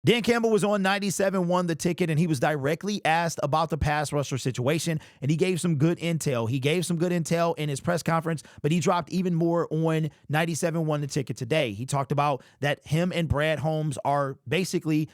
Dan Campbell was on 97.1 The Ticket, and he was directly asked about the pass rusher situation, and he gave some good intel. He gave some good intel in his press conference, but he dropped even more on 97.1 The Ticket today. He talked about that him and Brad Holmes are basically,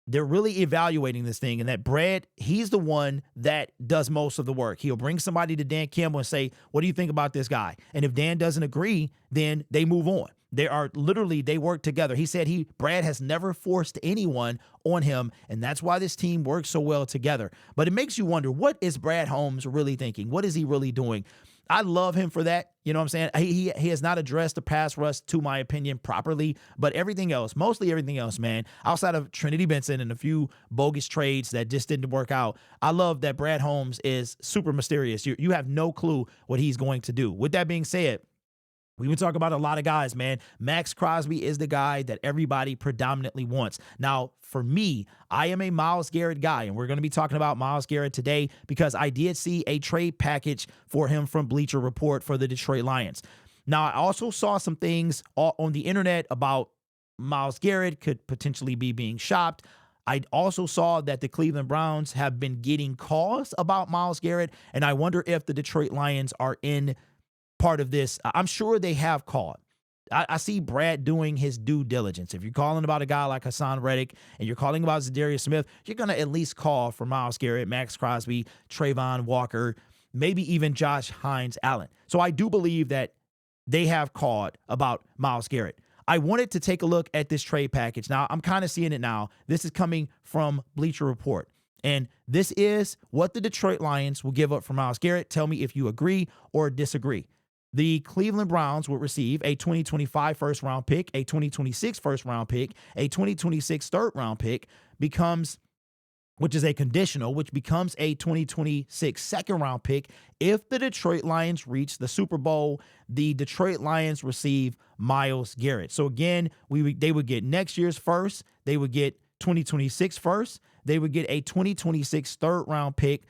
they're really evaluating this thing, and that Brad, he's the one that does most of the work. He'll bring somebody to Dan Campbell and say, what do you think about this guy? And if Dan doesn't agree, then they move on. They work together. He said Brad has never forced anyone on him, and that's why this team works so well together. But it makes you wonder, what is Brad Holmes really thinking? What is he really doing? I love him for that. You know what I'm saying? He has not addressed the pass rush, to my opinion, properly, but everything else, mostly everything else, man, outside of Trinity Benson and a few bogus trades that just didn't work out, I love that Brad Holmes is super mysterious. You have no clue what he's going to do. With that being said, we've been talking about a lot of guys, man. Max Crosby is the guy that everybody predominantly wants. Now, for me, I am a Myles Garrett guy, and we're going to be talking about Myles Garrett today because I did see a trade package for him from Bleacher Report for the Detroit Lions. Now, I also saw some things on the internet about Myles Garrett could potentially be being shopped. I also saw that the Cleveland Browns have been getting calls about Myles Garrett, and I wonder if the Detroit Lions are in part of this. I'm sure they have called. I see Brad doing his due diligence. If you're calling about a guy like Hassan Reddick and you're calling about Zadarius Smith, you're going to at least call for Myles Garrett, Max Crosby, Trayvon Walker, maybe even Josh Hines Allen. So I do believe that they have called about Myles Garrett. I wanted to take a look at this trade package. Now, I'm kind of seeing it now. This is coming from Bleacher Report. And this is what the Detroit Lions will give up for Myles Garrett. Tell me if you agree or disagree. The Cleveland Browns will receive a 2025 first-round pick, a 2026 first-round pick, a 2026 third-round pick, which is a conditional, which becomes a 2026 second-round pick. If the Detroit Lions reach the Super Bowl, the Detroit Lions receive Myles Garrett. So again, they would get next year's first, they would get 2026 first, they would get a 2026 third-round pick,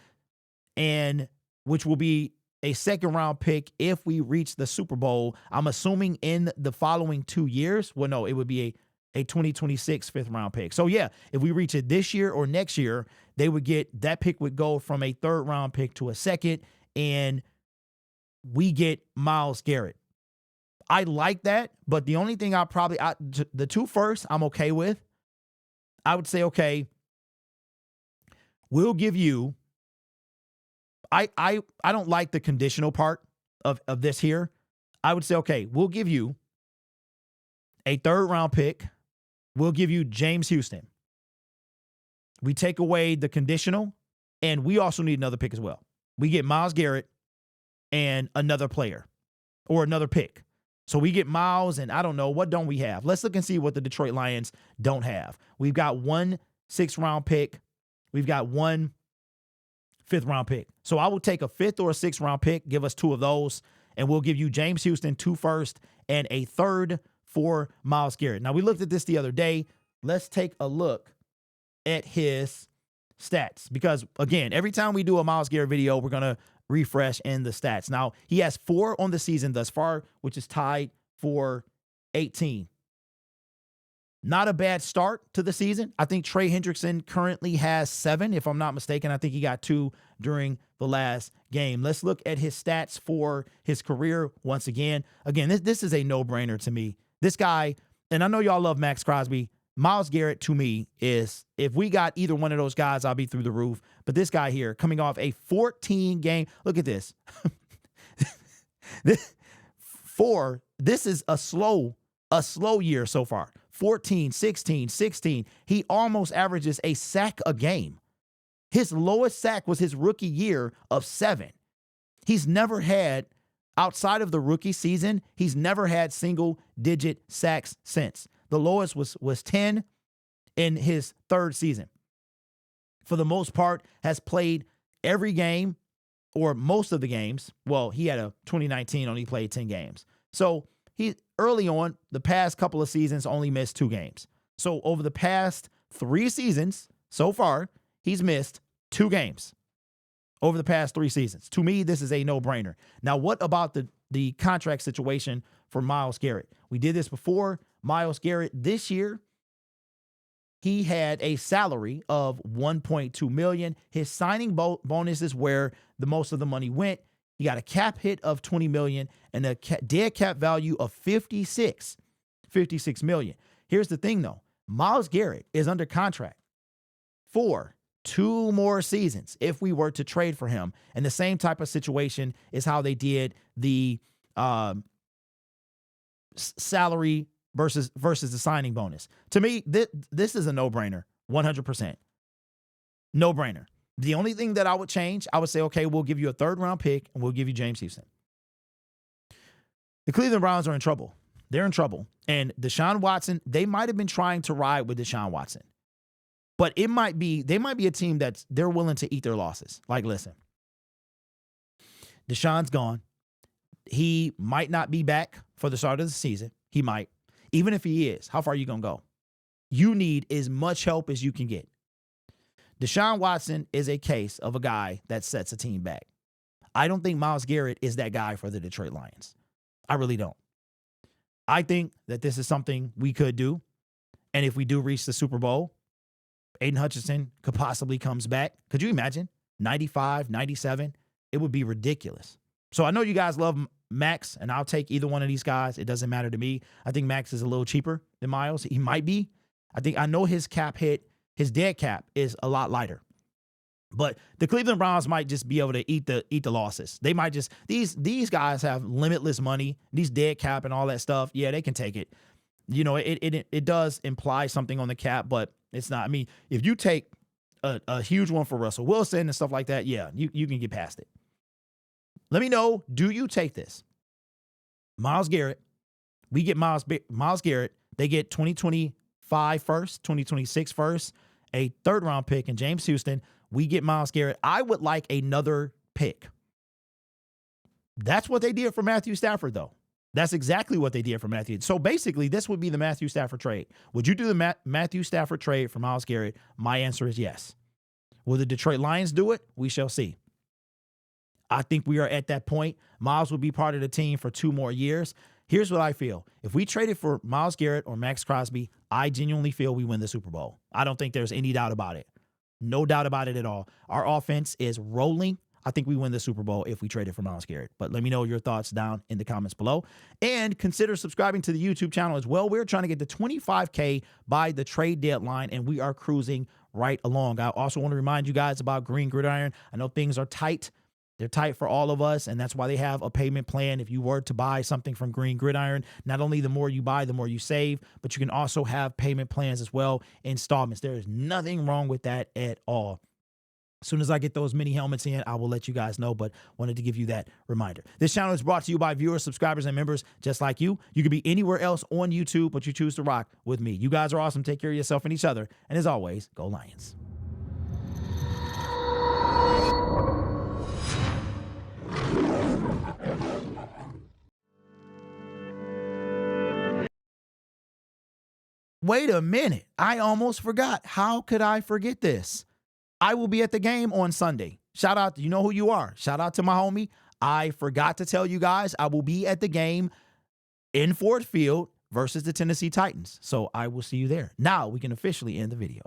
and which will be a second-round pick if we reach the Super Bowl. I'm assuming in the following 2 years. Well, no, it would be a 2026 fifth-round pick. So, yeah, if we reach it this year or next year, that pick would go from a third-round pick to a second, and we get Myles Garrett. I like that, but the only thing the two first I'm okay with. I would say, okay, we'll give you, I don't like the conditional part of this here. I would say, okay, we'll give you a third-round pick. We'll give you James Houston. We take away the conditional, and we also need another pick as well. We get Myles Garrett and another player or another pick. So we get Myles, and I don't know, what don't we have? Let's look and see what the Detroit Lions don't have. We've got one sixth-round pick. We've got one fifth-round pick. So I will take a fifth or a sixth-round pick, give us two of those, and we'll give you James Houston, 2 first, and a third for Myles Garrett. Now, we looked at this the other day. Let's take a look at his stats because, again, every time we do a Myles Garrett video, we're going to refresh in the stats. Now, he has 4 on the season thus far, which is tied for 18. Not a bad start to the season. I think Trey Hendrickson currently has 7, if I'm not mistaken. I think he got 2 during the last game. Let's look at his stats for his career once again. Again, this is a no-brainer to me. This guy, and I know y'all love Max Crosby, Myles Garrett to me is, if we got either one of those guys, I'll be through the roof. But this guy here, coming off a 14-game, look at this. This is a slow year so far. 14, 16, 16. He almost averages a sack a game. His lowest sack was his rookie year of 7. He's never had, outside of the rookie season, he's never had single-digit sacks since. The lowest was 10 in his 3rd season. For the most part, has played every game or most of the games. Well, he had a 2019 only played 10 games. So he early on, the past couple of seasons, only missed 2 games. So over the past 3 seasons so far, he's missed 2 games over the past 3 seasons. To me, this is a no-brainer. Now, what about the contract situation for Myles Garrett? We did this before. Myles Garrett this year, he had a salary of $1.2 million. His signing bonus is where the most of the money went. He got a cap hit of $20 million and a dead cap value of $56 million. Here's the thing, though. Myles Garrett is under contract for 2 more seasons if we were to trade for him. And the same type of situation is how they did the salary versus the signing bonus. To me, this is a no-brainer, 100%. No-brainer. The only thing that I would change, I would say, okay, we'll give you a 3rd-round pick and we'll give you James Houston. The Cleveland Browns are in trouble. They're in trouble. And Deshaun Watson, they might have been trying to ride with Deshaun Watson. But they might be a team they're willing to eat their losses. Like, listen, Deshaun's gone. He might not be back for the start of the season. He might. Even if he is, how far are you going to go? You need as much help as you can get. Deshaun Watson is a case of a guy that sets a team back. I don't think Myles Garrett is that guy for the Detroit Lions. I really don't. I think that this is something we could do. And if we do reach the Super Bowl, Aiden Hutchinson could possibly comes back. Could you imagine? 95, 97. It would be ridiculous. So I know you guys love Max, and I'll take either one of these guys. It doesn't matter to me. I think Max is a little cheaper than Myles. He might be. I know his cap hit, his dead cap is a lot lighter. But the Cleveland Browns might just be able to eat the losses. They might just, these guys have limitless money, these dead cap and all that stuff. Yeah, they can take it. You know, it does imply something on the cap, but it's not. I mean, if you take a huge one for Russell Wilson and stuff like that, yeah, you can get past it. Let me know, do you take this? Myles Garrett, we get Myles Garrett. They get 2025 first, 2026 first, a 3rd-round pick, and James Houston. We get Myles Garrett. I would like another pick. That's what they did for Matthew Stafford, though. That's exactly what they did for Matthew. So basically, this would be the Matthew Stafford trade. Would you do the Matthew Stafford trade for Myles Garrett? My answer is yes. Will the Detroit Lions do it? We shall see. I think we are at that point. Myles will be part of the team for 2 more years. Here's what I feel. If we traded for Myles Garrett or Max Crosby, I genuinely feel we win the Super Bowl. I don't think there's any doubt about it. No doubt about it at all. Our offense is rolling. I think we win the Super Bowl if we traded for Myles Garrett. But let me know your thoughts down in the comments below. And consider subscribing to the YouTube channel as well. We're trying to get to 25K by the trade deadline, and we are cruising right along. I also want to remind you guys about Green Gridiron. I know things are tight. They're tight for all of us, and that's why they have a payment plan. If you were to buy something from Green Gridiron, not only the more you buy, the more you save, but you can also have payment plans as well, installments. There is nothing wrong with that at all. As soon as I get those mini helmets in, I will let you guys know, but wanted to give you that reminder. This channel is brought to you by viewers, subscribers, and members just like you. You could be anywhere else on YouTube, but you choose to rock with me. You guys are awesome. Take care of yourself and each other. And as always, go Lions. Wait a minute. I almost forgot. How could I forget this? I will be at the game on Sunday. Shout out, you know who you are. Shout out to my homie. I forgot to tell you guys, I will be at the game in Ford Field versus the Tennessee Titans. So I will see you there. Now we can officially end the video.